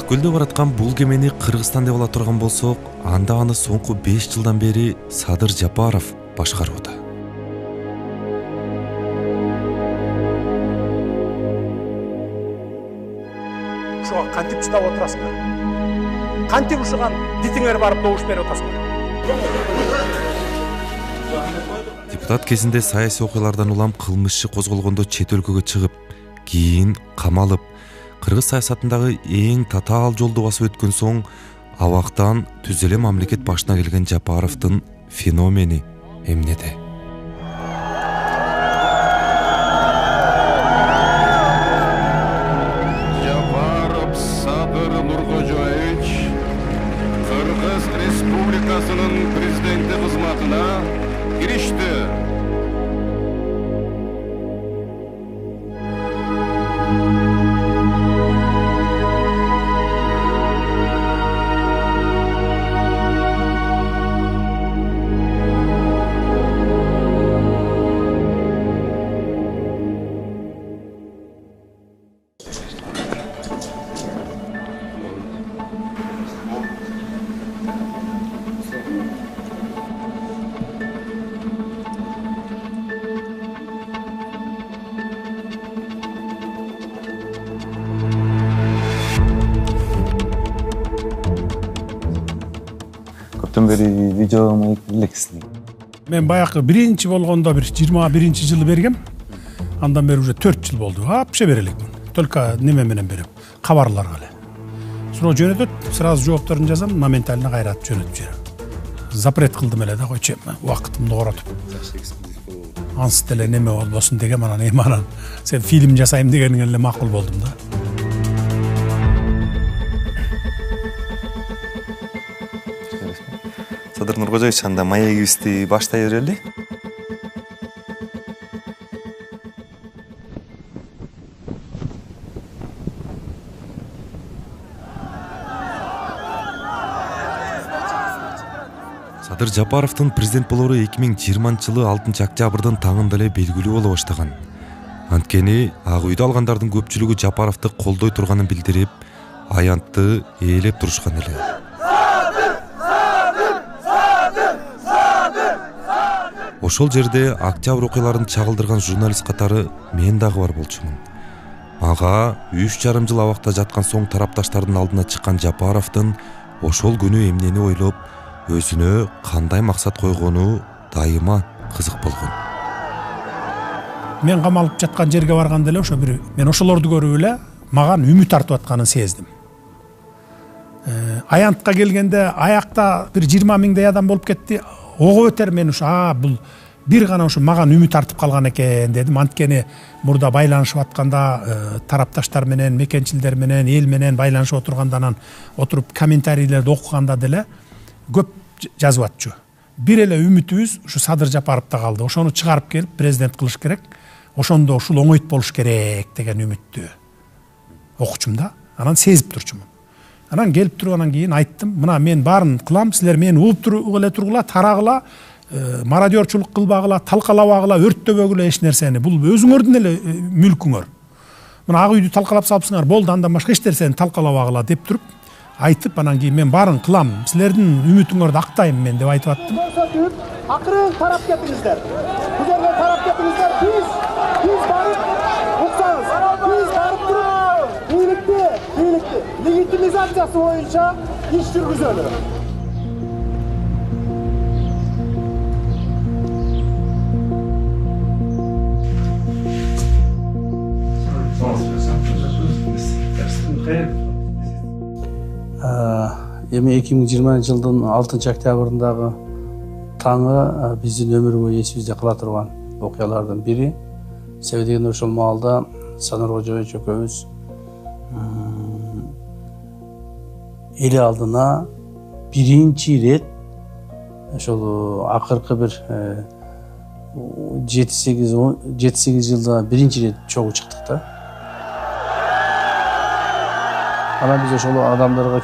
Өткөлдө бараткан бул кемени Кыргызстан деп ала турган болсок, анда аны соңку 5 жылдан бери Садыр Жапаров башкарууда. Ушуга кантип чыдап отурасыңар? Кантип ушуган дитиңер барып добуш берип атасыңар? Депутат кезинде саясий окуялардан улам кылмыш иши козголгондо чет өлкөгө чыгып, кийин камалып, кыргыз саясатындагы эң татаал жолду басып өткөн соң абактан түз эле мамлекет башына келген Жапаровдун феномени эмнеде? Жапаров Садыр Нуркожоевич Кыргыз Республикасынын президенти кызматына киришти. Көптөн бери видеону элексиз. Мен баягы биринчи болгондо бир 21-жылы бергем. Андан бери уже 4 жыл болду. Вообще бере элекмин. Только неме менен берем. Кабарларга эле. Суроо жөнөтөт, сразу жоопторун жазам, моментально кайратып жөнөтүп жиберем. Запрет кылдым эле да, койчу убактымды коротуп. Ансы деле неме болбосун дегем, анан анан сен фильм жасайм дегениңе эле макул болдум да. Садыр Нуркожоевич, анда маегибизди баштай берели. Садыр Жапаровдун президент болору 2020-жылы 6-октябрдын таңында эле белгилүү боло баштаган. Анткени Ак үйдө алгандардын көпчүлүгү Жапаровду колдой турганын билдирип, аянтты ээлеп турушкан эле. Ошол жерде октябрь окуяларын чагылдырган журналист катары мен дагы бар болчумун. Мага 3,5 жыл абакта жаткан соң тарапташтардын алдына чыккан Жапаровдун ошол күнү эмнени ойлоп, өзүнө кандай максат койгону дайыма кызык болгон. Мен камалып жаткан жерге барганда эле ошо бир мен ошолорду көрүп эле мага үмүт артып атканын сездим. Аянтка келгенде аякта бир 20 миңдей адам болуп кетти. Ого өтер мен ушу бул бир гана ушу мага үмүт артып калган экен дедим. Анткени мурда байланышып атканда тарапташтар менен, мекенчилдер менен, эл менен байланышып отурганда анан отуруп комментарийлерди окуганда деле көп жазып атчу. Бир эле үмүтүбүз ушу Садыр Жапаровдо калды. Ошону чыгарып келип президент кылыш керек. Ошондо ушул оңойт болуш керек деген үмүттү окучум да. Анан сезип турчумун. Анан келип туруп анан кийин айттым, мына мен баарын кылам, силер мени угуп эле тургула, тарагыла, мародерчулук кылбагыла, талкалабагыла, өрттөбөгүлө эч нерсени. Бул өзүңөрдүн эле мүлкүңөр. Мына Ак үйдү талкалап салыпсыңар, болду, андан башка эч нерсени талкалабагыла деп туруп айтып, анан кийин мен баарын кылам, силердин үмүтүңөрдү актайм мен деп айтып аттым. Акырын тарап кетиңиздер. Бул жерге тарап кетиңиздер. Биз барып уксаңыз. Биз барып туруп бийликти легитимизациясы боюнча иш жүргүзөлү. Эми 2020-жылдын 6-октябрындагы таңы биздин өмүр бою эсибизде кала турган окуялардын бири. Себеби дегенде ошол маалда Садыр Нуркожоевич экөөбүз эл алдына биринчи ирет ошол акыркы бир 7-8 жылда биринчи ирет чогуу чыктык да. Анан биз ошол адамдарга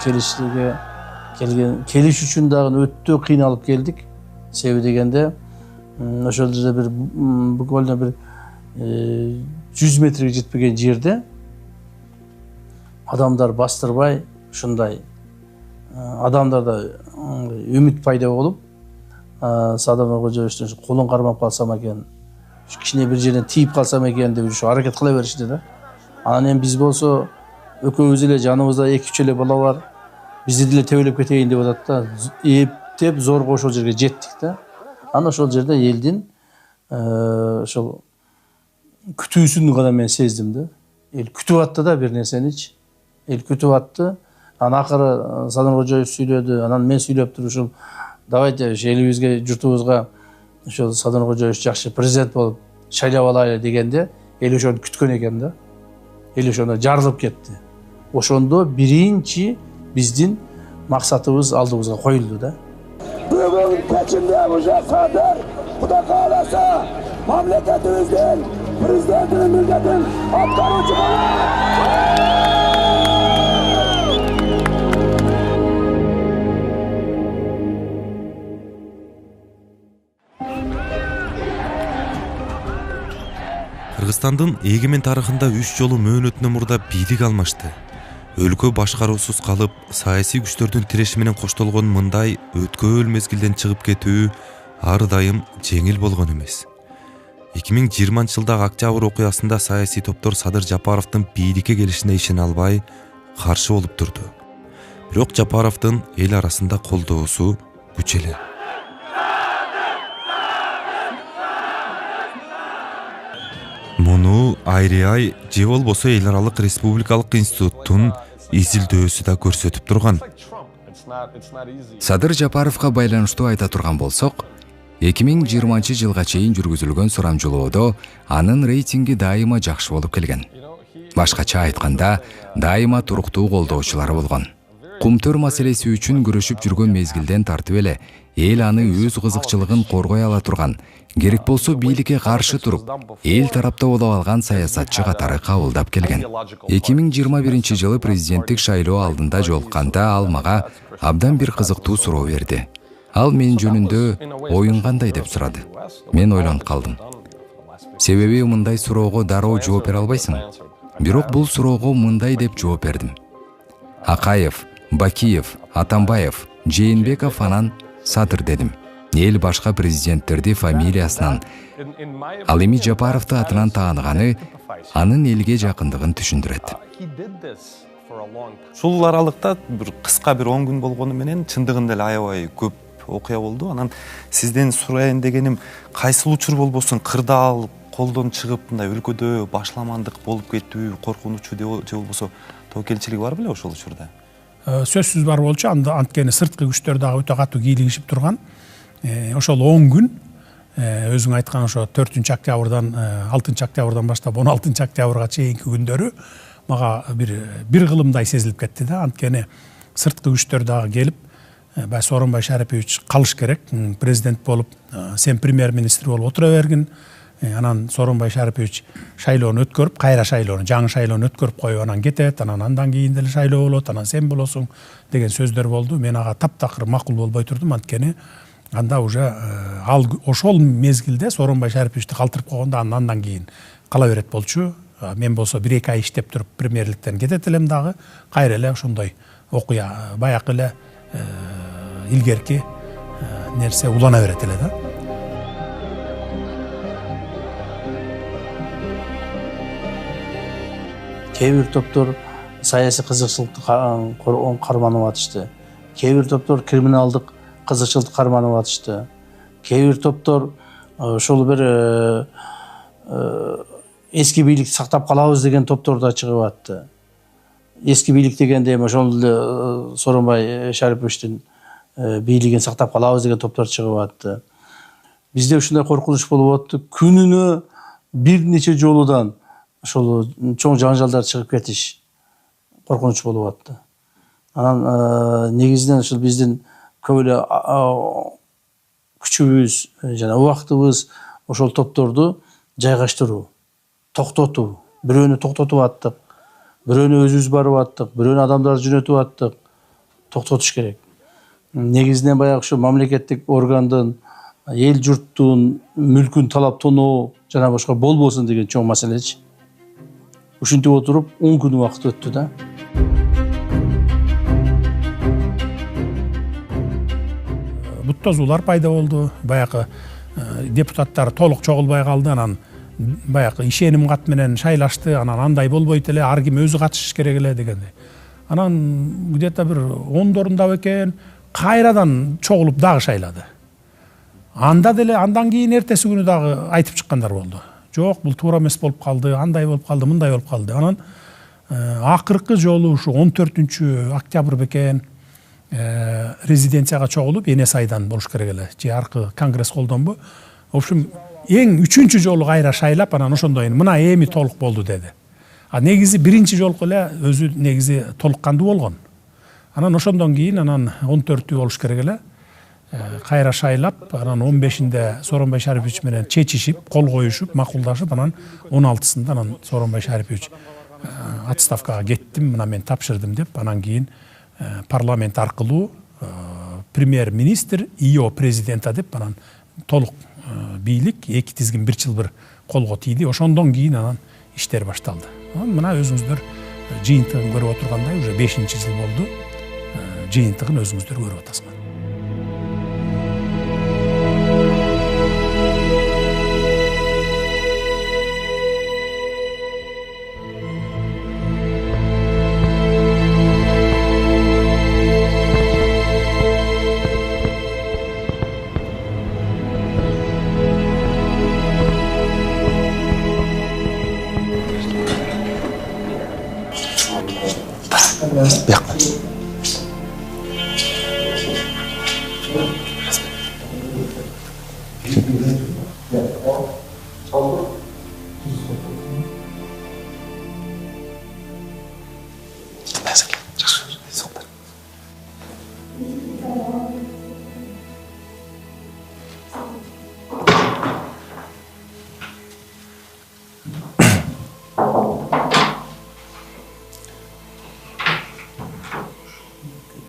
келиш үчүн дагы өтө кыйналып келдик. Себеби дегенде ошол жерде бир буквально бир 100 метрге жетпеген жерде адамдар бастырбай ушундай адамдарда үмүт пайда болуп, Садыр Нуркожоевичтин колун кармап калсам экен, кичине бир жерден тийип калсам экен деп ушу аракет кыла беришти да. Анан эми биз болсо экөөбүз эле жаныбызда 2-3 эле бала бар. Бизди деле тебелеп кетейин деп атат да. Эптеп зорго ошол жерге жеттик да. Анан ошол жерде элдин ошол күтүүсүн гана мен сездим да. Эл күтүп атты да бир нерсеничи. Эл күтүп атты. Анан акыры Садыр Нуркожоевич сүйлөдү. Анан мен сүйлөп туруп ушул давайте элибизге, журтубузга ошол Садыр Нуркожоевич жакшы президент болуп шайлап алайлы дегенде эл ошону күткөн экен да. Эл ошондо жарылып кетти. Ошондо биринчи биздин максатыбыз алдыбызга коюлду да. Бүгүн кечинде уже Садыр Кудай кааласа мамлекетибиздин президентинин милдетин аткаруучу Кыргызстандын эгемен тарыхында 3 жолу мөөнөтүнөн мурда бийлик алмашты. Өлкө башкаруусуз калып, саясий күчтөрдүн тиреши менен коштолгон мындай өткөөл мезгилден чыгып кетүү ар дайым жеңил болгон эмес. 2020-жылдагы октябрь окуясында саясий топтор Садыр Жапаровдун бийликке келишине ишене албай, каршы болуп турду. Бирок Жапаровдун эл арасында колдоосу күчөлө. Муну Айриай же болбосо эл аралык республикалык институттун изилдөөсү да көрсөтүп турган. Садыр Жапаровго байланыштуу айта турган болсок, 2020-жылга чейин жүргүзүлгөн сурамжылоодо анын рейтинги дайыма жакшы болуп келген. Башкача айтканда, дайыма туруктуу колдоочулары болгон. Кумтөр маселеси үчүн күрөшүп жүргөн мезгилден тартып эле эл аны өз кызыкчылыгын коргой ала турган, керек болсо бийликке каршы туруп, эл тарапта боло алган саясатчы катары кабылдап келген. 2021-жылы президенттик шайлоо алдында жолукканда ал мага абдан бир кызыктуу суроо берди. Ал мен жөнүндө оюң кандай деп сурады. Мен ойлонуп калдым. Себеби мындай суроого дароо жооп бере албайсың. Бирок бул суроого мындай деп жооп бердим. Акаев, Бакиев, Атамбаев, Жээнбеков анан Садыр дедим. Эл башка президенттерди фамилиясынан, ал эми Жапаровду атынан тааныганы анын элге жакындыгын түшүндүрөт. Ушул аралыкта бир кыска бир 10 күн болгону менен чындыгында эле аябай көп окуя болду. Анан сизден сурайын дегеним, кайсыл учур болбосун кырдаал колдон чыгып мындай өлкөдө башламандык болуп кетүү, коркунучу же болбосо тобокелчилик бар беле ошол учурда? Сөзсүз бар болчу, анткени сырткы күчтөр дагы өтө катуу кийлигишип турган. Ошол 10 күн өзүң айткан ошо 4-октябрдан 6-октябрдан баштап 16-октябрга чейинки күндөрү мага бир кылымдай сезилип кетти да. Анткени сырткы күчтөр дагы келип, Сооронбай Шарипович калыш керек, президент болуп, сен премьер-министр болуп отура бергин. Анан Сооронбай Шарипович шайлоону өткөрүп, кайра шайлоону, жаңы шайлоону өткөрүп коюп анан кетет, андан кийин деле шайлоо болот, анан сен болосуң деген сөздөр болду. Мен ага таптакыр макул болбой турдум, анткени анда уже ошол мезгилде Сооронбай Шариповичти калтырып койгондо андан кийин кала берет болчу. Мен болсо 1-2 ай иштеп туруп премьерликтен кетет элем дагы, кайра эле ошондой окуя баягы эле илгерки нерсе улана берет эле да. Кээ бир топтор саясий кызыкчылыкты карманып атышты. Кээ бир топтор криминалдык кызыкчылыкты карманып атышты. Кээ бир топтор ошол бир эски бийликти сактап калабыз деген топтор да чыгып атты. Эски бийлик дегенде ошол эле Сооронбай Шариповичтин бийлигин сактап калабыз деген топтор чыгып атты. Бизде ушундай коркунуч болуп атты. Күнүнө бир нече жолудан ошол чоң жаңжалдар чыгып кетиш коркунуч болуп атты. Анан негизинен ушул биздин көп эле күчүбүз жана убактыбыз ошол топторду жайгаштыруу, токтотуу. Бирөөнү токтотуп аттык, бирөөнү өзүбүз барып аттык, бирөөнү адамдарды жөнөтүп аттык. Токтотуш керек. Негизинен баягы ушу мамлекеттик органдын, эл журттун мүлкүн талап тоноо жана башка болбосун деген чоң маселечи. Ушинтип отуруп 10 күн убакыт өттү да. бут тозуулар пайда болду. Баягы депутаттар толук чогулбай калды. Анан баягы ишеним кат менен шайлашты. Анан андай болбойт эле, ар ким өзү катышыш керек эле дегенде. Анан где-то бир 10 экен, кайрадан чогулуп дагы шайлады. Анда деле андан кийин эртеси күнү дагы айтып чыккандар болду. Жок, бул туура эмес болуп калды, андай болуп калды, мындай болуп калды. Анан акыркы жолу ушу 14 октябрь бекен резиденцияга чогулуп Энес айдан болуш керек эле. Же аркы конгресс колдонбу. В общем, эң 3-чү жолу кайра шайлап, анан ошондо мына эми толук болду деди. А негизи биринчи жолку эле өзү негизи толук кандуу болгон. Анан ошондон кийин анан 14 болуш керек эле. Кайра шайлап, анан 15-inde Сооронбай Шарипович менен чечишип, кол коюшуп, макулдашып, анан 16-сында анан Сооронбай Шарипович отставкага кеттим, мына мен тапшырдым деп, анан кийин парламент аркылуу премьер-министр, ИО президента деп, анан толук бийлик 2 тизгин 1 жыл бир колго тийди. Ошондон кийин анан иштер башталды. Мына өзүңүздөр жыйынтыгын көрүп отургандай, уже 5-жыл болду. Жыйынтыгын өзүңүздөр көрүп атасыңар.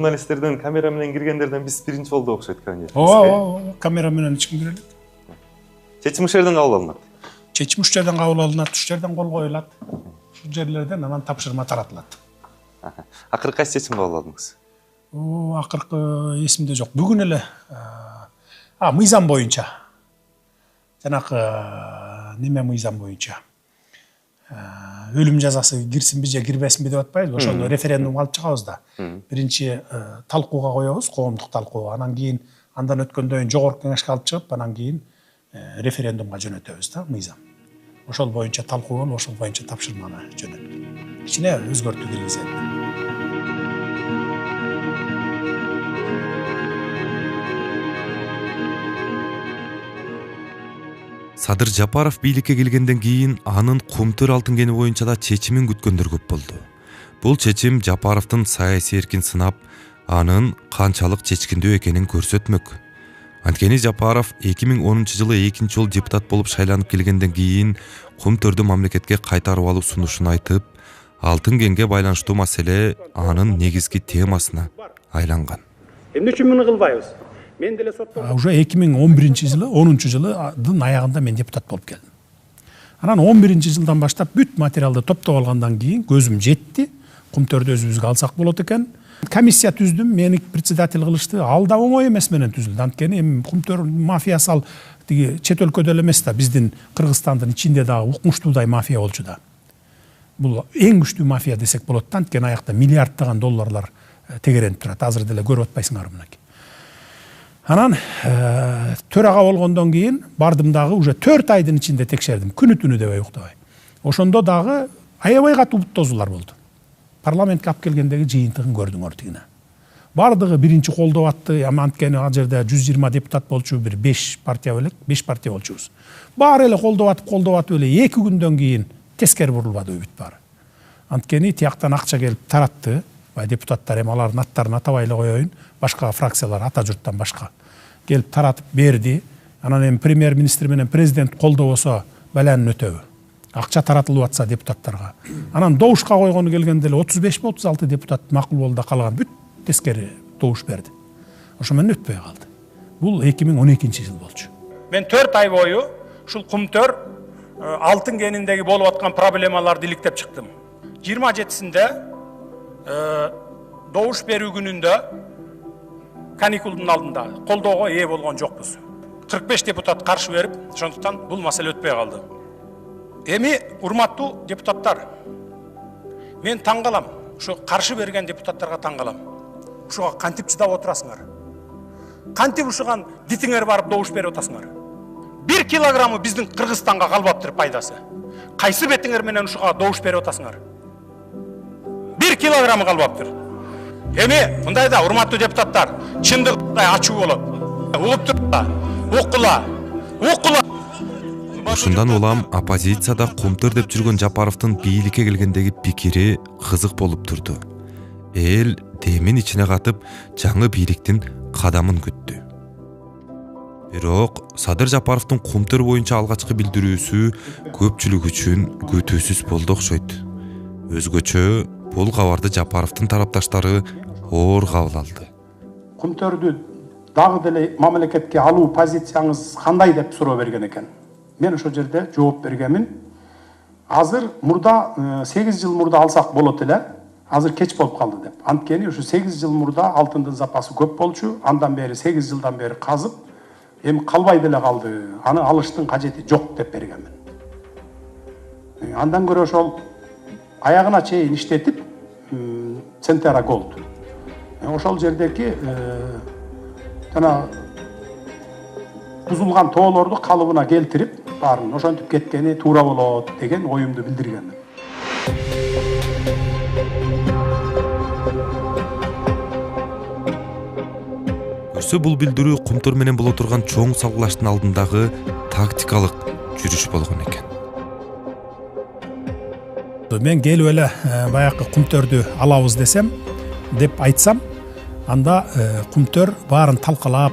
Журналисттерден камера менен киргендерден биз биринчи болду окшойт кандай. Камера менен эч ким кире элек. Чечим ушул жерден кабыл алынат. Чечим ушул жерден кабыл алынат, ушул жерден кол коюлат. Ушул жерлерден анан тапшырма таратылат. Акыркы кайсы чечим кабыл алдыңыз? Акыркы эсимде жок. Бүгүн эле мыйзам боюнча. Жанакы неме мыйзам боюнча. Өлүм жазасы кирсинби же кирбесинби деп атпайбызбы? Ошону референдумга алып чыгабыз да. Биринчи талкууга коебуз, коомдук талкуу. Анан кийин андан өткөндөн кийин жогорку кеңешке алып чыгып, анан кийин референдумга жөнөтөбүз да, мыйзам. Ошол боюнча талкуу болуп, ошол боюнча тапшырманы жөнөттүк. Ичине өзгөртүү киргизет. Садыр Жапаров бийликке келгенден кийин анын Кумтөр алтын кени боюнча да чечимин күткөндөр көп болду. Бул чечим Жапаровдун саясий эркин сынап, анын канчалык чечкиндүү экенин көрсөтмөк. Анткени Жапаров 2010-жылы 2-нчи жолу депутат болуп шайланып келгенден кийин Кумтөрдү мамлекетке кайтарып алуу сунушун айтып, алтын кенге байланыштуу маселе анын негизги темасына айланган. Эмне үчүн муну кылбайбыз? Мен деле соттолдум. Уже 2011-жылы, 10-жылдын аягында мен депутат болуп келдим. Анан 11-жылдан баштап бүт материалды топтоп алгандан кийин көзүм жетти. Кумтөрдү өзүбүзгө алсак болот экен. Комиссия түздүм, мени председатель кылышты. Ал да оңой эмес менен түзүлдү. Анткени Кумтөр мафиясы ал тиги чет өлкөдө эле эмес да, биздин Кыргызстандын ичинде дагы укмуштуудай мафия болчу да. Бул эң күчтүү мафия десек болот да, анткени аякта миллиарддаган долларлар тегеренип турат. Азыр деле көрүп атпайсыңар мынакей. Анан төрага болгондон кийин бардым дагы уже 4 айдын ичинде текшердим, күнү түнү дебей уктабай. Ошондо дагы аябай катуу тозулар болду. Парламентке алып келгендеги жыйынтыгын көрдүңөр тигине. Бардыгы биринчи колдоп атты, анткени ал жерде 120 депутат болчу, бир 5 партия белек, 5 партия болчубуз. Баары эле колдоп атып эле 2 күндөн кийин тескери бурулбады бүт баары. Анткени тияктан акча келип таратты. Депутаттар эми алардын аттарын атабай эле коеюн, башка фракциялар ата журттан башка келип таратып берди. Анан эми премьер-министр менен президент колдобосо баланын өтөбү. Акча таратылып атса депутаттарга. Анан добушка койгону келгенде эле 35-36 депутат макул болду да калган бүт тескери добуш берди. Ошо менен өтпөй калды. Бул 2012-жыл болчу. Мен 4 ай бою ушул Кумтөр алтын кениндеги болуп аткан проблемаларды иликтеп чыктым. 27-синде добуш берүү күнүндө каникулдун алдында колдоого ээ болгон жокпуз. 45 депутат каршы берип, ошондуктан бул маселе өтпөй калды. Эми урматтуу депутаттар, мен таң калам, ушу каршы берген депутаттарга таң калам. Ушуга кантип чыдап отурасыңар? Кантип ушуган дитиңер барып добуш берип атасыңар? 1 килограммы биздин Кыргызстанга калбаптыр пайдасы. Кайсы бетиңер менен ушуга добуш берип атасыңар? 1 килограммы калбаптыр. Эми мындайда урматтуу депутаттар, чындыктай ачуу болот. Угуп турда, укула. Ушундан улам оппозицияда кумтөр деп жүргөн Жапаровдун бийликке келгендеги пикири кызык болуп турду. Эл демин ичине катып, жаңы бийликтин кадамын күттү. Бирок Садыр Жапаровдун кумтөр боюнча алгачкы билдирүүсү көпчүлүк үчүн күтүүсүз болду окшойт. Өзгөчө бул кабарды Жапаровдун тарапташтары оор кабыл алды. Кумтөрдү дагы деле мамлекетке алуу позицияңыз кандай деп суроо берген экен. Мен ошол жерде жооп бергенмин. Азыр мурда 8 жыл мурда алсак болот эле. Азыр кеч болуп калды деп. Анткени ушу 8 жыл мурда алтындын запасы көп болчу. Андан бери 8 жылдан бери казып, эми калбай деле калды. Аны алыштын кажети жок деп бергенмин. Андан көрө ошол аягына чейин иштетип, Центера Голд. Ошол жердеки жана бузулган тоолорду калыбына келтирип, баарын ошентип кеткени туура болот деген оюмду билдиргенмин. Көрсө бул билдирүү кумтөр менен боло турган чоң салгылаштын алдындагы тактикалык жүрүш болгон экен. Мен келип эле баягы кумтөрдү алабыз десем, деп айтсам, анда кумтөр баарын талкалап,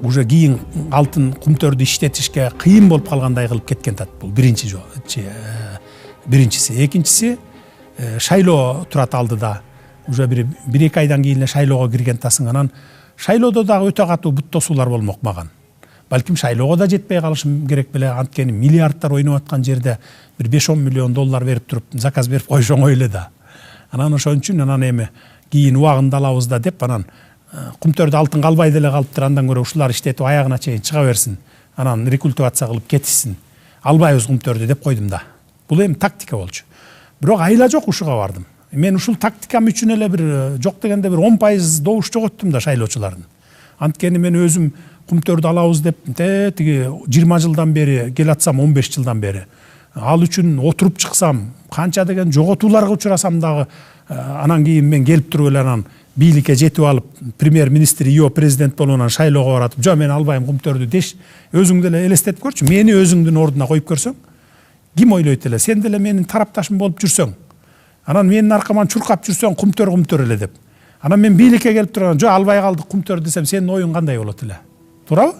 уже кийин алтын кумтөрдү иштетишке кыйын болуп калгандай кылып кеткен тат. Бул биринчиси. Экинчиси, шайлоо турат алдыда. Уже 1-2 айдан кийин эле шайлоого кирген тасың, анан шайлоодо дагы өтө катуу буттосуулар болмок маган. Балким шайлоого да жетпей калышым керек беле, анткени миллиардтар ойноп аткан жерде bir 5-10 миллион доллар берип туруп, заказ берип койшоң ойле да. Анан ошон үчүн анан эми кийин убагында алабыз да деп, анан кумтөрдө алтын калбай деле калыптыр, андан көрө ушулар иштетип аягына чейин чыга берсин, анан рекультивация кылып кетишсин, албайбыз кумтөрдү деп койдум да. Бул эми тактика болчу. Бирок айла жок, ушуга бардым. Мен ушул тактикам үчүн эле бир жок дегенде бир 10% добуш жоготтум да шайлоочулардын. Анткени мен өзүм кумтөрдү алабыз деп тиги 20 жылдан бери келатсам, 15 жылдан бери ал үчүн отуруп чыксам, канча деген жоготууларга учурасам дагы, анан кийин мен келип туруп эле анан бийликке жетип алып, премьер-министр ио президент болуп анан шайлоого баратып, "Жо, мен албайм кумтөрдү" деш, өзүң деле элестетип көрчү. Мени өзүңдүн ордуна коюп көрсөң, ким ойлойт эле? Сен деле менин тарапташым болуп жүрсөң, анан менин аркаман чуркап жүрсөң, кумтөр эле деп. Анан мен бийликке келип турган, "Жо, албай калдык кумтөр" десем, сенин оюң кандай болот эле? Туурабы?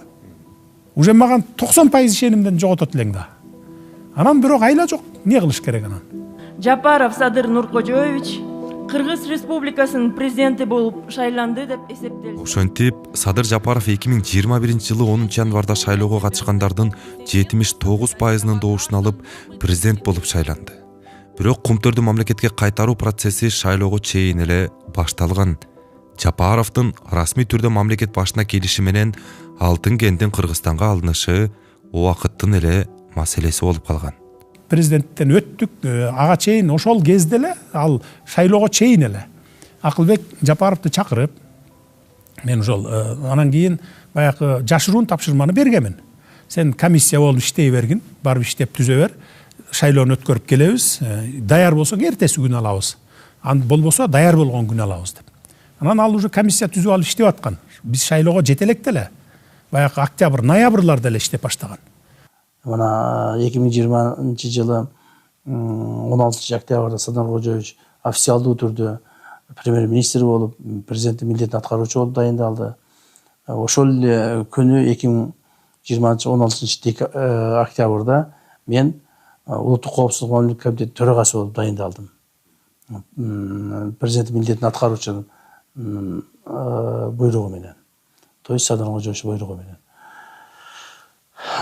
Уже маган 90% ишенимден жоготот элең да. Анан бирок айла жок. Эмне кылыш керек анан? Жапаров Садыр Нуркожоевич Кыргыз Республикасынын президенти болуп шайланды деп эсептелди. Ошентип, Садыр Жапаров 2021-жылы 10 январда шайлоого катышкандардын 79%-нын добушун алып президент болуп шайланды. Бирок кумтөрдү мамлекетке кайтаруу процесси шайлоого чейин эле башталган. Жапаровдун расмий түрдө мамлекет башына келиши менен алтын кендин Кыргызстанга алынышы убакыттын эле маселеси болуп калган. Президенттен өттүк, ага чейин ошол кезде эле, ал шайлоого чейин эле Акылбек Жапаровду чакырып, мен ошол анан кийин баягы жашыруун тапшырманы бергенмин. Сен комиссия болуп иштей бергин, барып иштеп түзө бер, шайлоону өткөрүп келебиз, даяр болсоң эртеси күнү алабыз. Болбосо даяр болгон күнү алабыз деп. Анан ал уже комиссия түзүп алып иштеп аткан. Биз шайлоого жете электе эле, баягы октябрь, ноябрларда эле иштеп баштаган. Мына 2020 жылы 16 октябрда Садыр Нуркожоевич официалдуу түрдө премьер-министр болуп, президенттин милдетин аткаруучу болуп дайындалды. Ошол эле күнү 2020 16 октябрда мен Улуттук коопсуздук мамлекеттик комитети төрагасы болуп дайындалдым. Президенттин милдетин аткаруучунун буйругу менен. То есть Садыр Нуркожоевич буйругу менен.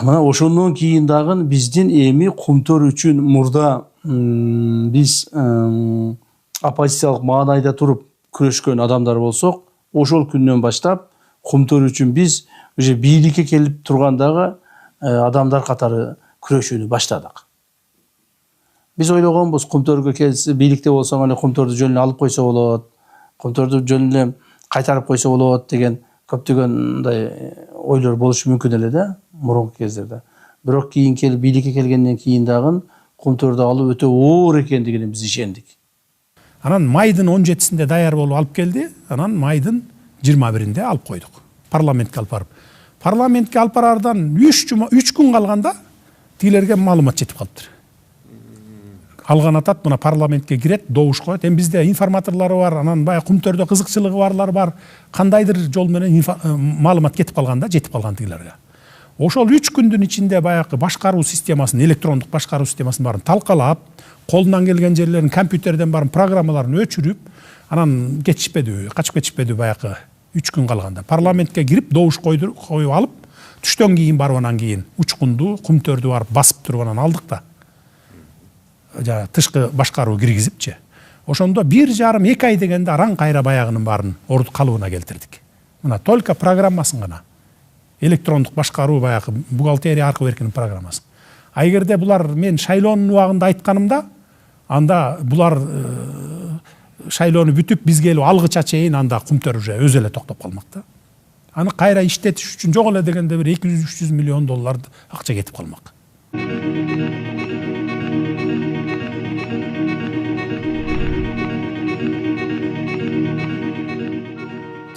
Мына ошондон кийин дагы биздин эми кумтөр үчүн мурда биз оппозициялык маанайда туруп күрөшкөн адамдар болсок, ошол күндөн баштап Кумтөр үчүн биз уже бийликке келип тургандагы адамдар катары күрөшүүнү баштадык. Биз ойлогонбуз, Кумтөргө келсе, бийликте болсоң эле Кумтөрдү жөн эле алып койсо болот, Кумтөрдү жөн эле кайтарып койсо болот деген көптөгөн мындай ойлор болушу мүмкүн эле да мурунку кездерде. Бирок кийин келип бийликке келгенден кийин дагы Кумтөрдү алуу өтө оор экендигине биз ишендик. Анан майдын 17-синде даяр болуп алып келди. Анан майдын 21-inde алып койдук. Парламентке алып барып. Парламентке алып барардан 3 күн калганда тилерге маалымат жетип калыптыр. Алган атат мына парламентке кирет, добуш коет. Эми бизде информаторлор бар, анан баягы Кумтөрдө кызыкчылыгы барлар бар. Кандайдыр жол менен маалымат кетип калган да, жетип калган тилерге. Ошол 3 күндүн ичинде баягы башкаруу системасын, электрондук башкаруу системасын барын талкалап, колунан келген жерлерин компьютерден барын программаларын өчүрүп, анан кетишпеди, качып кетишпеди баягы 3 күн калганда. Парламентке кирип, добуш коюп алып, түштөн кийин барып анан кийин Учкунду, Кумтөрдү барып басып туруп анан алдык да. Тышкы башкаруу киргизипчи. Ошондо 1,5-2 ай дегенде араң кайра баягынын барын орду калыбына келтирдик. Мына только программасын гана. Электрондук башкаруу баягы бухгалтерия аркылуу беркенин программасы. А эгерде булар мен шайлоонун убагында айтканымда, анда булар шайлоону бүтүп бизге келип алгыча чейин анда Кумтөр уже өзү эле токтоп калмак да. Аны кайра иштетиш үчүн жок эле дегенде бир 200-300 миллион доллар акча кетип калмак.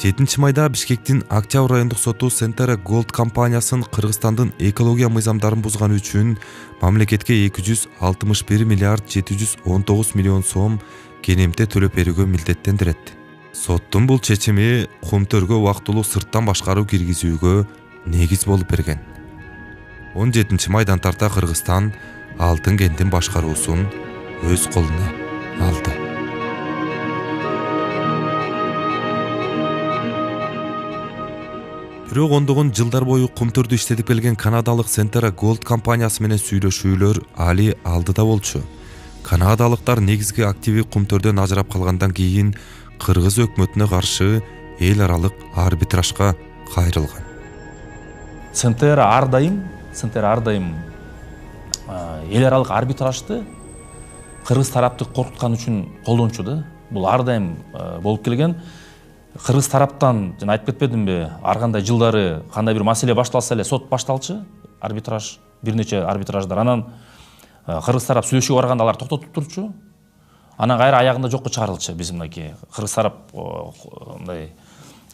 7 майда Бишкектин Октябрь райондук соту Centera Gold компаниясын Кыргызстандын экология мыйзамдарын бузганы үчүн мамлекетке 261 миллиард 719 миллион сом кенемте төлөп берүүгө милдеттендирет. Соттун бул чечими Кумтөргө убактылуу сырттан башкаруу киргизүүгө негиз болуп берген. 17 майдан тарта Кыргызстан Алтын кенттин башкаруусун өз колуна алды. Бирок ондогон жылдар бою Кумтөрдү иштетип келген канадалык Centera Gold компаниясы менен сүйлөшүүлөр али алдыда болчу. Канадалыктар негизги активи Кумтөрдөн ажырап калгандан кийин Кыргыз өкмөтүнө каршы эл аралык арбитражга кайрылган. Centera ар дайым эл аралык арбитражды Кыргыз тарапты коркуткан үчүн колдончу да. Бул ар дайым болуп келген. Кыргыз тараптан жана айтып кетпедимби, ар кандай жылдары кандай бир маселе башталса эле сот башталчу, арбитраж, бир нече арбитраждар. Анан Кыргыз тарап сүйлөшүүгө барганда алар токтотуп турчу. Анан кайра аягында жокко чыгарылчу. Биз мынакей Кыргыз тарап мындай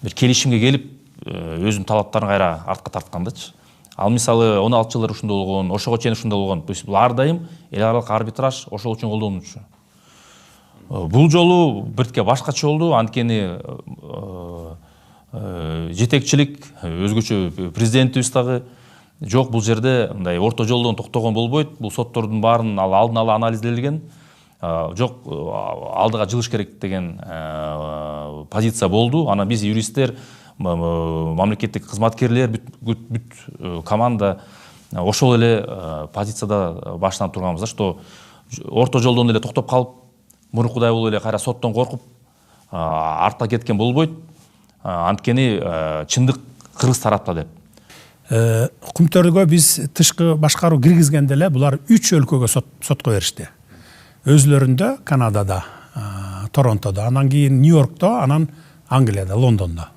бир келишимге келип, өзүнүн талаптарын кайра артка тарткандычы. Ал мисалы 16 жылдар ушундай болгон, ошого чейин ушундай болгон. Бул ар дайым эл аралык арбитраж ошол үчүн колдонулчу. Бул жолу биртке башкача болду, анткени жетекчилик, өзгөчө президентибиз дагы жок, бул жерде мындай орто жолдон токтогон болбойт. Бул соттордун баарын алдын ала анализделген. Жок, алдыга жылыш керек деген позиция болду. Анан биз юристтер, мамлекеттик кызматкерлер, бүт команда ошол эле позицияда баштан турганбыз, что орто жолдон эле токтоп калып, мурункудай болуп эле кайра соттон коркуп артка кеткен болбойт. Анткени чындык Кыргыз тарапта деп. Кумтөргө биз тышкы башкаруу киргизгенде эле булар 3 өлкөгө сотко беришти. Өзлөрүндө Канадада, Торонтодо, анан кийин Нью-Йоркто, анан Англияда, Лондондо.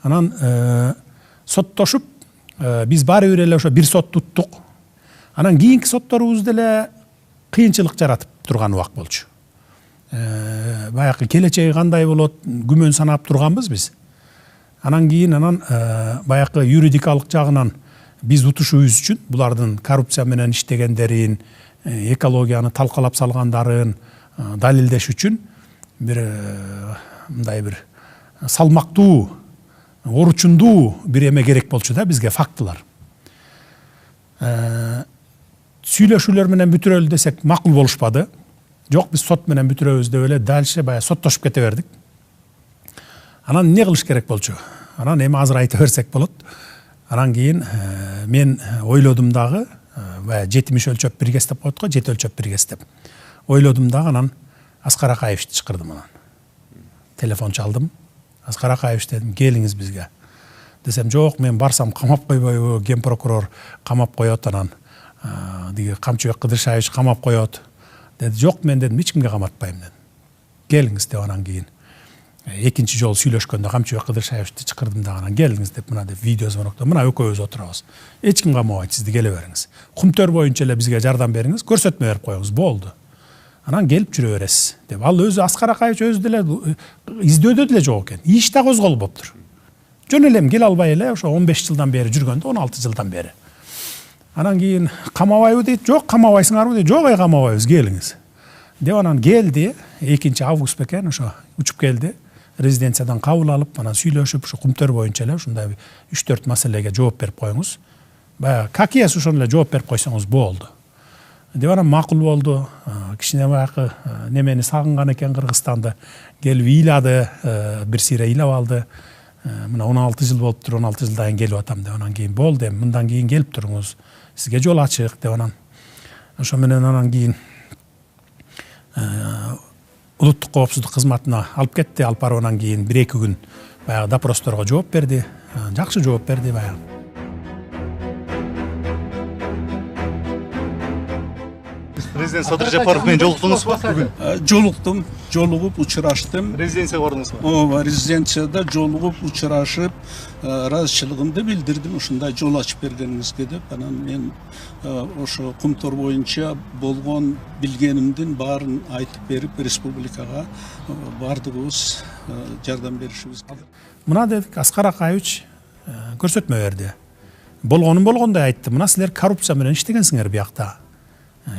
Анан соттошуп биз баары бир эле ошо бир сот туттук. Анан кийинки сотторубузда эле кыйынчылык жаратып турган убак болчу. Баягы келечеги кандай болот, күмөн санап турганбыз биз. Анан кийин баягы юридикалык жагынан биз утушубуз үчүн булардын коррупция менен иштегендерин, экологияны талкалап салгандарын далилдеш үчүн бир мындай бир салмактуу, оручундуу бир эме керек болчу да бизге, фактылар. Сүйлөшүүлөр менен бүтүрөлү десек макул болушпады. Жок, биз сот менен бүтүрөбүз деп эле дальше баягы соттошуп кете бердик. Анан эмне кылыш керек болчу? Анан эми азыр айта берсек болот. Анан кийин мен ойлодум дагы, баягы 70 өлчөп бир кес деп коет го, 7 өлчөп бир кес деп. Ойлодум дагы, анан Аскар Акаевичти чакырдым анан. Телефон чалдым. Аскар Акаевич дедим, келиңиз бизге. Десем, жок, мен барсам камап койбойбу, ген прокурор камап коет, анан диги Камчыбек Кыдыршаевич камап коет. Деди, жок, мен дедим, эч кимге каматпайм дедим. Келиңиз деп, анан кийин экинчи жолу сүйлөшкөндө Камчыбек Кыдыршаевичти чакырдым да, анан келиңиз деп, мына деп видео звонокто, мына экөөбүз отурабыз. Эч ким камабайт, сизди келе бериңиз. Кумтөр боюнча эле бизге жардам бериңиз, көрсөтмө берип коюңуз, болду. Анан келип жүрө бересиз деп. Ал өзү Аскар Акаевич өзү деле издөөдө деле жок экен. Иш да козголуптур. Жөн элем келе албай эле ошо 15 жылдан бери жүргөндө, 16 жылдан бери. Анан кийин камабайбы дейт, жок, камабайсыңарбы дейт, жок, камабайбыз, келиңиз. Деп анан келди, 2 август бекен, ошо учуп келди. Резиденциядан кабыл алып, анан сүйлөшүп, ошо Кумтөр боюнча эле ушундай 3-4 маселеге жооп берип коюңуз. Баягы какияс ошону эле жооп берип койсоңуз болду. Деп анан макул болду. Кичине баягы немени сагынган экен, Кыргызстанды келип ыйлады, бир сыйра ыйлап алды. Мына 16 жыл болуптур, 16 жылдан кийин келип атам деп, анан кийин болду, эми мындан кийин келип туруңуз, сизге жол ачык деп, анан ошо менен анан кийин улуттук коопсуздук кызматына алып кетти. Алып барып анан кийин 1-2 күн баягы допросторго жооп берди. Жакшы жооп берди баягы. Президент Садыр Жапаров менен жолуктуңузбу бүгүн? Жолуктум, жолугуп учураштым. Резиденцияга бардыңызбы? Ооба, резиденцияда жолугуп учурашып, ыраазычылыгымды билдирдим, ушундай жол ачып бергениңизге деп. Анан мен ошо Кумтөр боюнча болгон билгенимдин баарын айтып берип, республикага бардыгыбыз жардам беришибиз керек. Мына дедик, Аскар Акаевич көрсөтмө берди. Болгонун болгондой айтты. Мына силер коррупция менен иштегенсиңер биякта.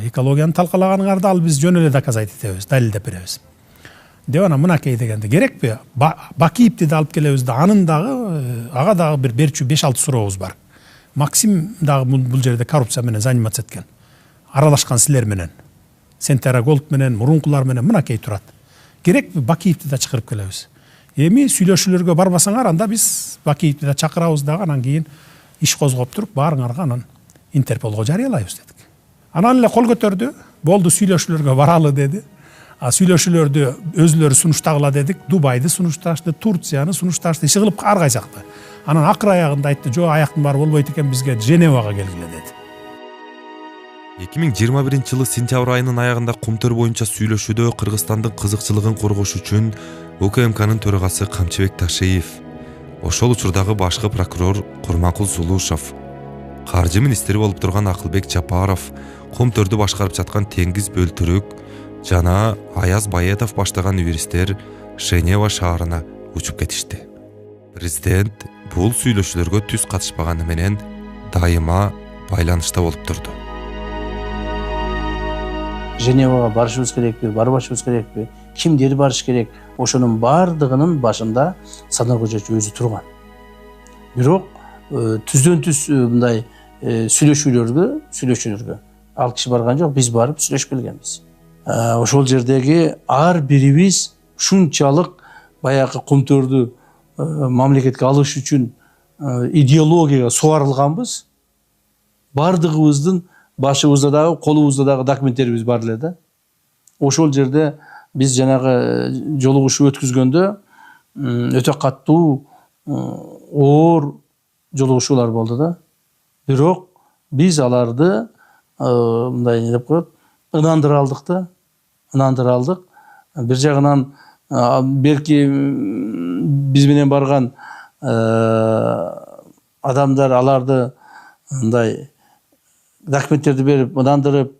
Экологияны талкалаганыңарды ал биз жөн эле доказать этебиз, далилдеп беребиз. Деп анан мынакей дегенде керекпи? Бакиевди да алып келебиз да, анын дагы ага дагы бир берчү 5-6 сурообуз бар. Максим дагы бул жерде коррупция менен заниматься эткен. Аралашкан силер менен. Сентера Голд менен, мурункулар менен мынакей турат. Керекпи? Бакиевди да чакырып келебиз. Эми сүйлөшүүлөргө барбасаңар, анда биз Бакиевди да чакырабыз дагы, анан кийин иш козгоп туруп баарыңарга анан Интерполго жарыялайбыз дедик. Анан эле кол көтөрдү, болду, сүйлөшүүлөргө баралы деди. Сүйлөшүүлөрдү өзүлөрү сунуштагыла дедик. Дубайды сунушташты, Турцияны сунушташты, иши кылып ар кайсакты. Анан акыр аягында айтты, жок, аяктын баары болбойт экен, бизге Женевага келгиле деди. 2021 жылы сентябрь айынын аягында Кумтөр боюнча сүйлөшүүдө Кыргызстандын кызыкчылыгын коргош үчүн УКМКнын төрагасы Камчыбек Ташиев, ошол учурдагы башкы прокурор Курманкул Сулушов, каржы министри болуп турган Акылбек Жапаров, Кумтөрдү башкарып жаткан Теңиз Бөлтүрүк жана Аяз Баетов баштаган юристтер Женева шаарына учуп кетишти. Президент бул сүйлөшүүлөргө түз катышпаганы менен дайыма байланышта болуп турду. Женевага барышыбыз керекпи, барбашыбыз керекпи, кимдер барыш керек, ошонун бардыгынын башында Садыр Кожоевич өзү турган. Бирок түздөн түз мындай сүйлөшүүлөргө ал киши барган жок, биз барып сүйлөшүп келгенбиз. Ошол жердеги ар бирибиз ушунчалык баягы Кумтөрдү мамлекетке алыш үчүн идеологияга суарылганбыз. Бардыгыбыздын башыбызда дагы, колубузда дагы документтерибиз бар эле да. Ошол жерде биз жанагы жолугушуу өткүзгөндө өтө каттуу оор жолугушуулар болду да. Бирок биз аларды мындай не деп коет, ынандыра алдык да. Ынандыра алдык. Бир жагынан берки биз менен барган адамдар аларды мындай документтерди берип, ынандырып,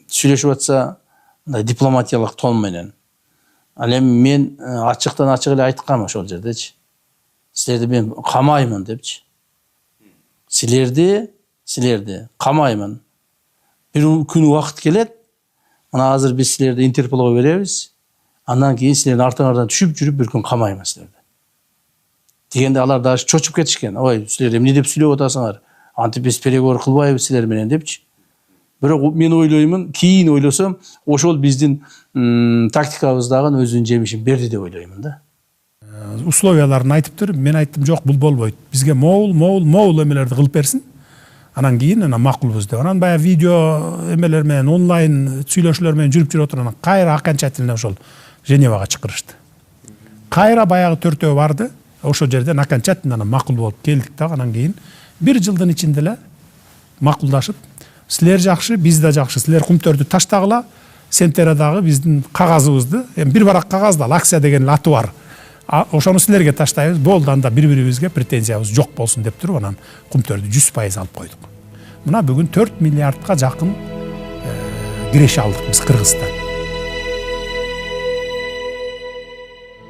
сүйлөшүп атса, мындай дипломатиялык тон менен. Ал эми мен ачыктан ачык эле айткам ошол жердечи. Силерди мен камаймын депчи. Силерди камаймын. Бир күн убакыт келет. Мына азыр биз силерди Интерполго беребиз. Андан кийин силердин артыңардан түшүп жүрүп бир күн камаймын силерди. Дегенде алар дагы чочуп кетишкен. Ой, силер эмне деп сүйлөп атасыңар? Антип биз переговор кылбайбыз силер менен депчи. Бирок мен ойлоймун, кийин ойлосом, ошол биздин тактикабыздагы өзүнүн жемишин берди деп ойлоймун да. Условияларын айтыптыр, мен айттым, жок, бул болбойт. Бизге моул эмелерди кылып берсин. Анан кийин макулбуз деп. Анан баягы видео эмелер менен, онлайн сүйлөшүүлөр менен жүрүп отуруп, анан кайра окончательно ошол Женевага чакырышты. кайра баягы төртөө барды. Ошол жерден окончательно макул болуп келдик да. Анан кийин 1 жылдын ичинде эле макулдашып, силер жакшы, биз да жакшы, силер кумтөрдү таштагыла, Сентерадагы биздин кагазыбызды, эми бир барак кагаз да, акция деген аты бар. Ошону силерге таштайбыз, болду, анда бири-бирибизге претензиябыз жок болсун деп туруп, анан кумтөрдү 100% алып койдук. Мына бүгүн 4 миллиардка жакын киреше алдык биз Кыргызстан.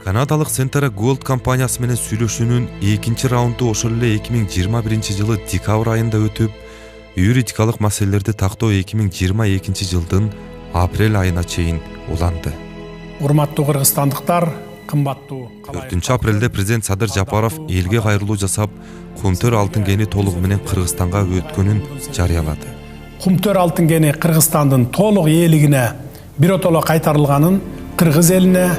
Канадалык Centera Gold компаниясы менен сүйлөшүүнүн экинчи раунду ошол эле 2021 жылы декабрь айында өтүп, юридикалык маселелерди тактоо 2022 жылдын апрель айына чейин уланды. Урматтуу кыргызстандыктар, кымбаттуу 4 апрелде президент Садыр Жапаров элге кайрылуу жасап, Кумтөр алтын кени толугу менен Кыргызстанга өткөнүн жарыялады. Кумтөр алтын кени Кыргызстандын толук ээлигине биротоло кайтарылганын кыргыз элине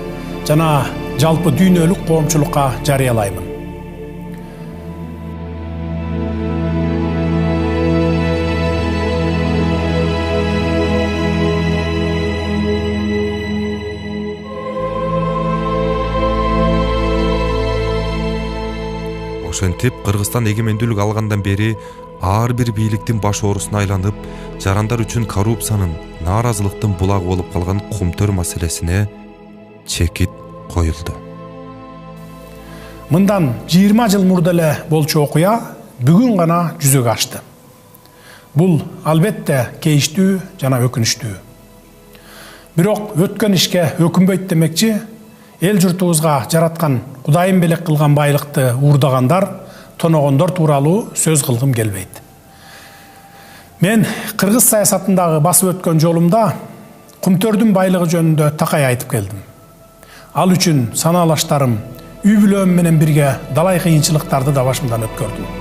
жана жалпы дүйнөлүк коомчулукка жарыялаймын. Ошентип Кыргызстан эгемендүүлүк алгандан бери ар бир бийликтин баш оорусуна айланып, жарандар үчүн коррупциянын, нааразылыктын булагы болуп калган Кумтөр маселесине чекит коюлду. Мындан 20 жыл мурда эле болчу окуя бүгүн гана жүзөгө ашты. Бул албетте кейиштүү жана өкүнүчтүү. Бирок өткөн ишке өкүнбөйт демекчи, эл журтубузга жараткан Кудайым белек кылган байлыкты уурдагандар, тоногондор тууралуу сөз кылгым келбейт. Мен кыргыз саясатындагы басып өткөн жолумда Кумтөрдүн байлыгы жөнүндө такай айтып келдим. Ал үчүн санаалаштарым, үй бүлөм менен бирге далай кыйынчылыктарды да башымдан өткөрдүм.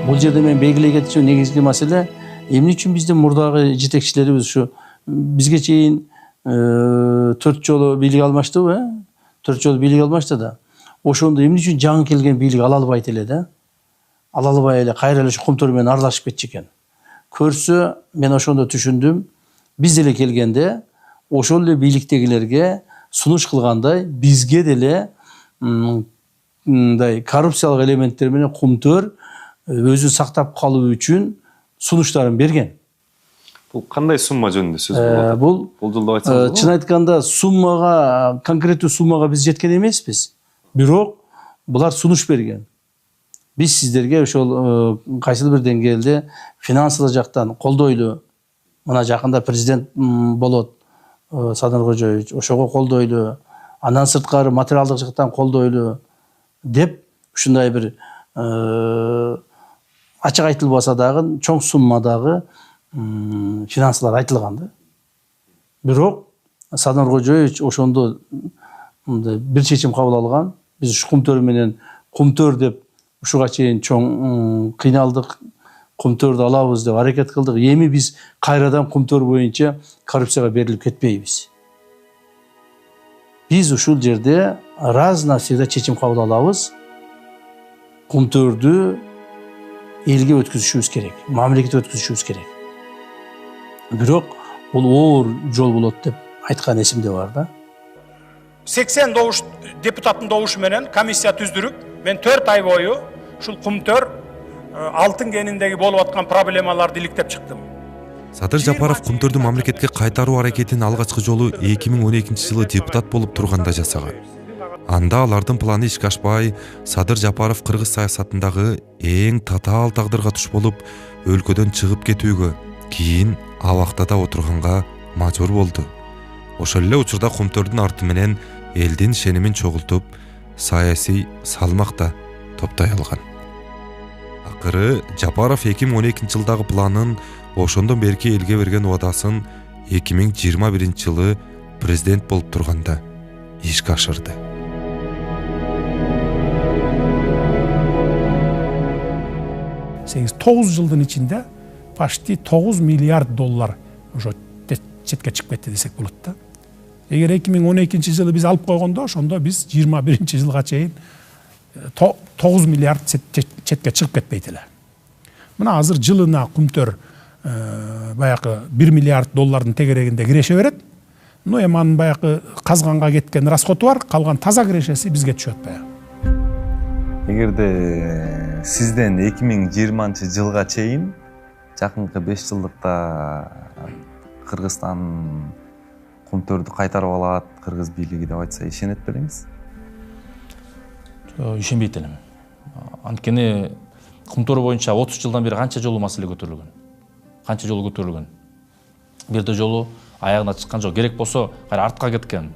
Бул жерде мен белгилей кетчү негизги маселе эмне үчүн биздин мурдагы жетекчилерибиз ушу бизге чейин 4 жолу бийлик алмаштыбы, 4 жолу бийлик алмашты да. Ошондо эмне үчүн жаңы келген бийлик ала албайт эле да? Ала албай эле кайра эле Кумтөр менен аралашып кетчү экен. Көрсө мен ошондо түшүндүм. Биз деле келгенде ошол эле бийликтегилерге сунуш кылгандай бизге деле мындай коррупциялык элементтер менен Кумтөр өзүн сактап калуу үчүн сунуштарын берген. Бул кандай сумма жөнүндө сөз болот? Бул жылдап айтсаңыз. Чын айтканда суммага, конкреттүү суммага биз жеткен эмеспиз. Бирок булар сунуш берген. Биз сиздерге ошол кайсыл бир деңгээлде финансылык жактан колдойлу. Мына жакында президент болот Садыр Кожоевич, ошого колдойлу. Андан сырткары материалдык жактан колдойлу деп ушундай бир ачык айтылбаса дагы чоң суммадагы финансылар айтылган да. Бирок Садыр Кожоевич ошондо бир чечим кабыл алган. Биз ушу Кумтөр менен Кумтөр деп ушуга чейин чоң кыйналдык, Кумтөрдү алабыз деп аракет кылдык. Эми биз кайрадан Кумтөр боюнча коррупцияга берилип кетпейбиз. Биз ушул жерде раз навсегда чечим кабыл алабыз. Кумтөрдү элге өткүзүшүбүз керек, мамлекетке өткүзүшүбүз керек. Бирок бул оор жол болот деп айткан эсимде бар да. 80 депутаттын добушу менен комиссия түздүрүп, мен 4 ай бою ушул Кумтөр алтын кениндеги болуп аткан проблемаларды иликтеп чыктым. Садыр Жапаров Кумтөрдү мамлекетке кайтаруу аракетин алгачкы жолу 2012 жылы депутат болуп турганда жасаган. Анда алардын планы ишке ашпай, Садыр Жапаров кыргыз саясатындагы эң татаал тагдырга туш болуп, өлкөдөн чыгып кетүүгө, кийин абактада отурганга мажбур болду. Ошол эле учурда Кумтөрдүн арты менен элдин ишенимин чогултуп, саясий салмакта топтой алган. Акыры Жапаров 2012 жылдагы планын, ошондон берки элге берген убадасын 2021 жылы президент болуп турганда ишке ашырды. 9 жылдын ичинде почти 9 миллиард доллар ошо четке чыгып кетти десек болот да. Эгер 2012 жылы биз алып койгондо, ошондо биз 21 жылга чейин 9 миллиард четке чыгып кетпейт эле. Мына азыр жылына Кумтөр баягы 1 миллиард доллардын тегерегинде киреше берет. Но эми анын баягы казганга кеткен расходу бар, калган таза кирешеси бизге түшөт баягы. Эгерде сизден 2020 жылга чейин жакынкы 5 жылдыкта Кыргызстан Кумтөрдү кайтарып алат, кыргыз бийлиги деп айтса ишенет белеңиз? Ишенбейт элем. Анткени Кумтөр боюнча 30 жылдан бери канча жолу маселе көтөрүлгөн. Канча жолу көтөрүлгөн. Бирде жолу аягына чыккан жок. Керек болсо кайра артка кеткен.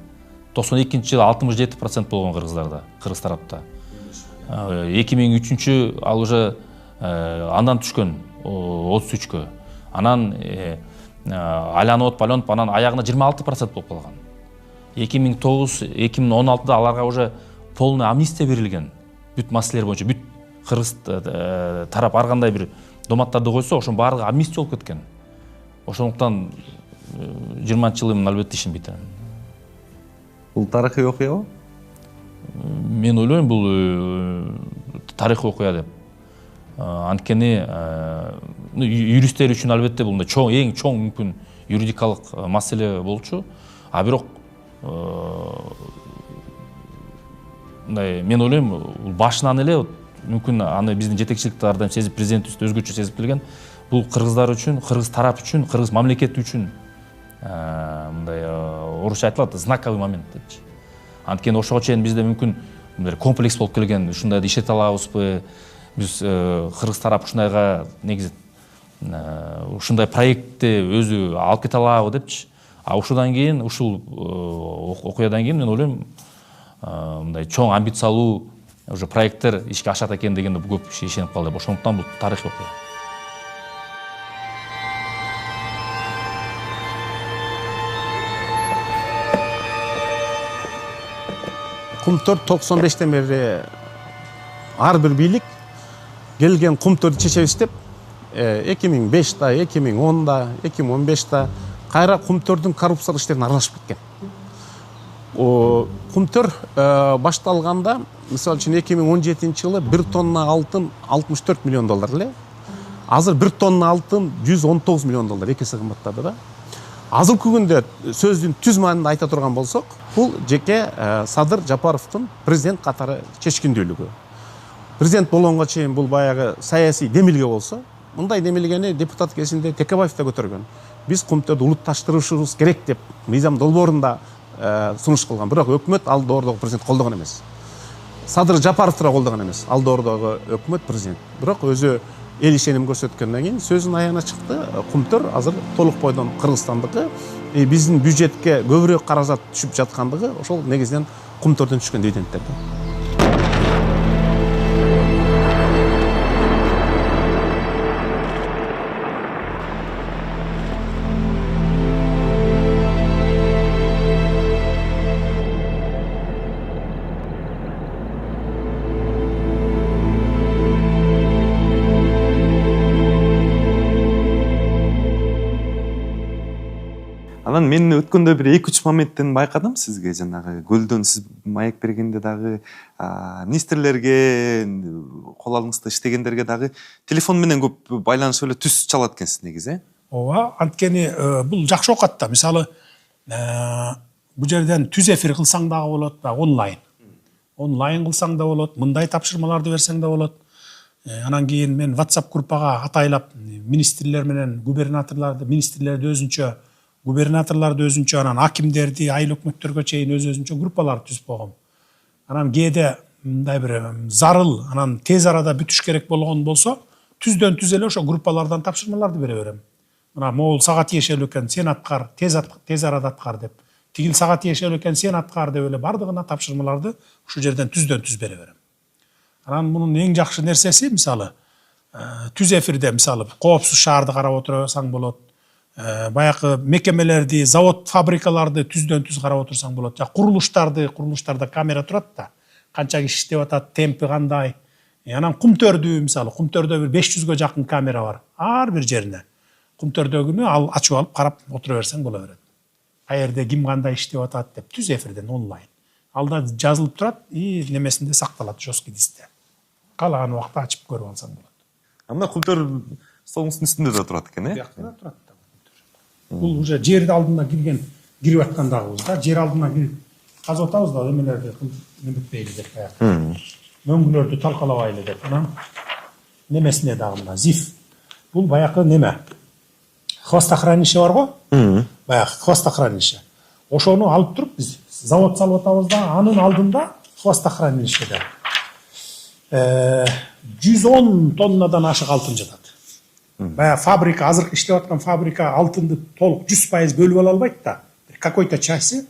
92 жылы 67% болгон кыргыздарда, кыргыз тарапта. 2003 ал уже андан түшкөн 33кө. Анан айланып анан аягына 26% болуп калган. 2009-2016да аларга уже полный амнистия берилген. Бүт маселелер боюнча бүт кыргыз тарап ар кандай бир доматтарды койсо, ошонун баардыгы амнистия болуп кеткен. Ошондуктан 20-жылы мен албетте ишенбейт элем. Бул тарыхый окуябы? Мен ойлойм, бул тарыхый окуя деп. Анткени юристтер үчүн албетте бул эң чоң мүмкүн юридикалык маселе болчу. А бирок мен ойлойм, башынан эле мүмкүн аны биздин жетекчиликте ар дайым сезип, президентибиз өзгөчө сезип келген. Бул кыргыздар үчүн, кыргыз тарап үчүн, кыргыз мамлекети үчүн мындай орусча айтылат, знаковый момент депчи. Анткени ошого чейин бизде мүмкүн комплекс болуп келген, ушундайды иштете алабызбы, биз кыргыз тарап ушундайга негизи ушундай проектти өзү алып кете алабы депчи. А ушудан кийин, ушул окуядан кийин мен ойлойм, мындай чоң амбициялуу уже проекттер ишке ашат экен дегенде көп киши ишенип калды. Ошондуктан бул тарыхый окуя. Кумтөр 95-тен бери ар бир бийлик келген Кумтөрдү чечебиз деп 2005-та, 2010-да, 2015-та кайра Кумтөрдүн коррупциялык иштерине аралашып кеткен. Кумтөр башталганда, мисалы үчүн 2017 жылы 1 тонна алтын 64 миллион доллар эле. Азыр 1 тонна алтын 119 миллион доллар, экесе кымбаттады да. Азыркы күндө сөздүн түз маанинде айта турган болсок, бул жеке Садыр Жапаровдун президент катары чечкиндүүлүгү. Президент болгонго чейин бул баягы саясий демилге болсо, мындай демилгени депутат кезинде Текебаев да көтөргөн. Биз Кумтөрдү улутташтырышыбыз керек деп мыйзам долбоорунда сунуш кылган. Бирок өкмөт ал доордогу президент колдогон эмес. Садыр Жапаров да колдогон эмес. Ал доордогу өкмөт президент. Бирок өзү эл ишеним көрсөткөндөн кийин сөзүнүн аягына чыкты. Кумтөр азыр толук бойдон Кыргызстандыкы, биздин бюджетке көбүрөөк каражат түшүп жаткандыгы ошол негизинен Кумтөрдөн түшкөн дивидендтерден. Анан мен өткөндө бир 2-3 моменттен байкадым сизге, жанагы көлдөн сиз маек бергенде дагы министрлерге, кол алыңызда иштегендерге дагы телефон менен көп байланышып эле түз чалат экенсиз негизи. Ооба, анткени бул жакшы окат да. Мисалы, бул жерден түз эфир кылсаң дагы болот, онлайн. Онлайн кылсаң да болот, мындай тапшырмаларды берсең да болот. Анан кийин мен WhatsApp группага атайлап министрлер менен губернаторларды, министрлерди өзүнчө, губернаторларды өзүнчө, анан акимдерди, айыл өкмөттөргө чейин өзүнчө группаларды түзүп койгом. Анан кээде мындай бир зарыл, анан тез арада бүтүш керек болгон болсо, түздөн түз эле ошо группалардан тапшырмаларды бере берем. Мына могул сага тиешелүү экен, сен аткар, тез арада аткар деп. Тигил сага тиешелүү экен, сен аткар деп эле бардыгына тапшырмаларды ушул жерден түздөн түз бере берем. Анан мунун эң жакшы нерсеси, мисалы, түз эфирде, мисалы, коопсуз шаарды карап отурсаң болот. Баягы мекемелерди, завод, фабрикаларды түздөн түз карап отурсаң болот. Курулуштарда камера турат да. Канча киши иштеп атат, темпи кандай. Анан Кумтөрдү, мисалы, Кумтөрдө бир 500гө жакын камера бар. Ар бир жерине. Кумтөрдөгүнү ал ачып алып карап отура берсең боло берет. каерде ким кандай иштеп атат деп түз эфирден онлайн. Алда жазылып турат и немесинде сакталат жесткий дискте. Каалаган убакта ачып көрүп алсаң болот. Мына культур столуңуздун үстүндө да турат экен, Биякта да турат да. Бул уже жерди алдына кирип аткандагыбыз да, жер алдына кирип казып атабыз да, эмелерди неметпейли деп баягы. Мөңгүлөрдү талкалабайлы деп. Анан немесине дагы мына ЗИФ. Бул баягы неме? Хвостохранище бар го? Баягы хвостохранище. Ошону алып туруп биз завод салып атабыз да, анын алдында хвостохранищеде 110 тоннадан ашык алтын жатат. Баягы фабрика, азыркы иштеп аткан фабрика алтынды толук 100% бөлүп ала албайт да. Какой-то части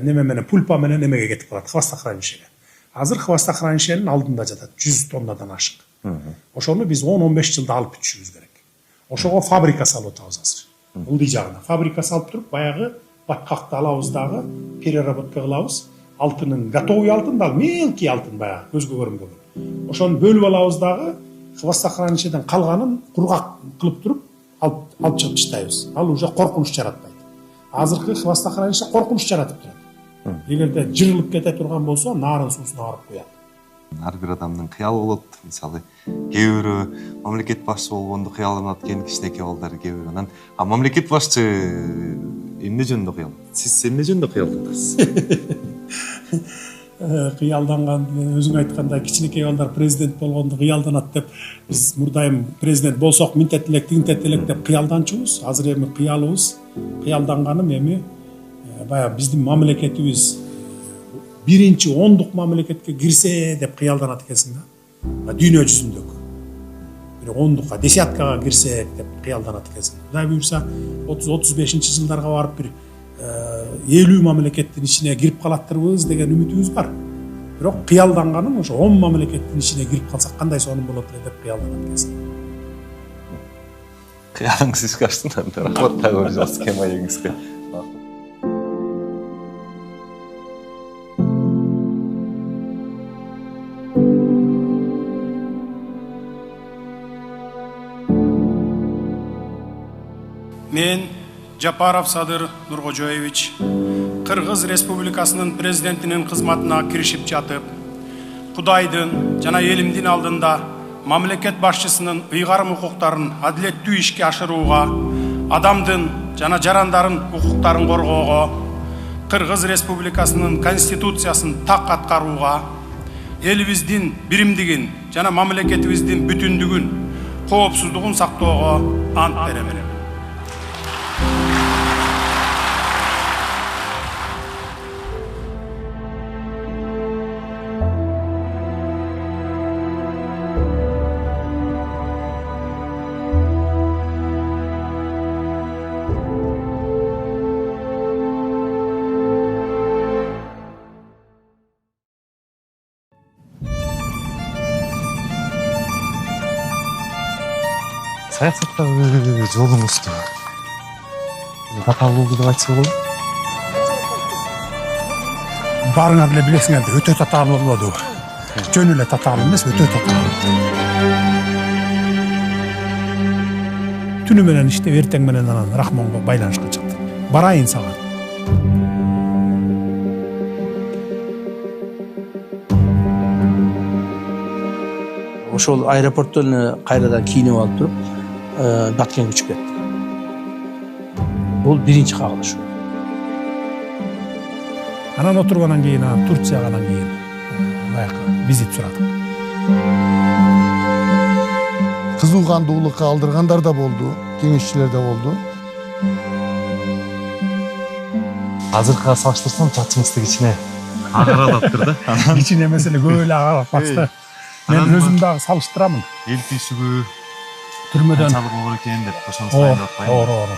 неме менен пульпа менен немеге кетип калат, хвостохранищеге. Азыр хвостохранищенин алдында жатат 100 тоннадан ашык. Ошону биз 10-15 жылда алып бүтүшүбүз керек. Ошого фабрика салып атабыз азыр. Ылдый жагына фабрика салып туруп, баягы баткакты алабыз дагы, переработка кылабыз. Алтынын готовый алтын да, мелкий алтын баягы көзгө көрүнбөгөн. Ошону бөлүп алабыз дагы, хвостохранищеден калганын кургак кылып туруп алып чыгып таштайбыз. Ал уже коркунуч жаратпайт. Азыркы хвостохранище коркунуч жаратып турат. Эгерде жырылып кете турган болсо, нарын суусуна барып коет. Ар бир адамдын кыялы болот. Мисалы, кээ бирөө мамлекет башчы болгонду кыялданат экен, кичинекей балдар кээ бирөө. Анан мамлекет башчы эмне жөнүндө кыялданат? Сиз эмне жөнүндө кыялданасыз? Кыялданган, өзүң айткандай кичинекей балдар президент болгонду кыялданат деп биз мурдайым президент болсок минтет элек, тигинтет элек деп кыялданчубуз. Азыр эми кыялыбыз, кыялданганым эми баягы биздин мамлекетибиз биринчи 10-дук мамлекетке кирсе деп кыялданат экенсиң да. Дүйнө жүзүндөгү. Бир 10-дукка, десяткага кирсек деп кыялданат экенсиң. Кудай буйрса 30-35-жылдарга барып бир 50 мамлекеттин ичине кирип калаттырбыз деген үмүтүбүз бар. Бирок кыялданганым ошо 10 мамлекеттин ичине кирип калсак кандай сонун болот эле деп кыялданат экенсиң. Кыялыңыз ишке ашты. Рахмат тагы бир жолу кемайыңызга. Мен Жапаров Садыр Нуркожоевич Кыргыз Республикасынын президентинин кызматына киришип жатып, Кудайдын жана элимдин алдында мамлекет башчысынын ыйгарым укуктарын адилеттүү ишке ашырууга, адамдын жана жарандардын укуктарын коргоого, Кыргыз Республикасынын конституциясын так аткарууга, элибиздин биримдигин жана мамлекетибиздин бүтүндүгүн, коопсуздугун сактоого ант берем. Саясаттагы жолуңузду татаал болду деп айтса болобу? Барыңар деле билесиңер, өтө татаал болду. Жөн эле татаал эмес, өтө татаал. Түнү менен иштеп, эртең менен анан Рахмонго байланышка чыкты. Барайын сага. Ошол аэропорттон кайрадан кийинип алып туруп, Баткенге учуп кетти. Бул биринчи кагылыш. Анан отургандан кийин Турцияга кийин баягы визит сурадык. Кызуу кандуулукка алдыргандар да болду, кеңешчилер да болду. Азыркыга салыштырсам чачыңызды кичине агаралаптыр да. Кичине эмес эле көп эле агарап басты. Мен өзүм дагы салыштырамын. Эл түйшүгү түрмөдөн канчалык оор экен деп ошону айтпайм. Оор.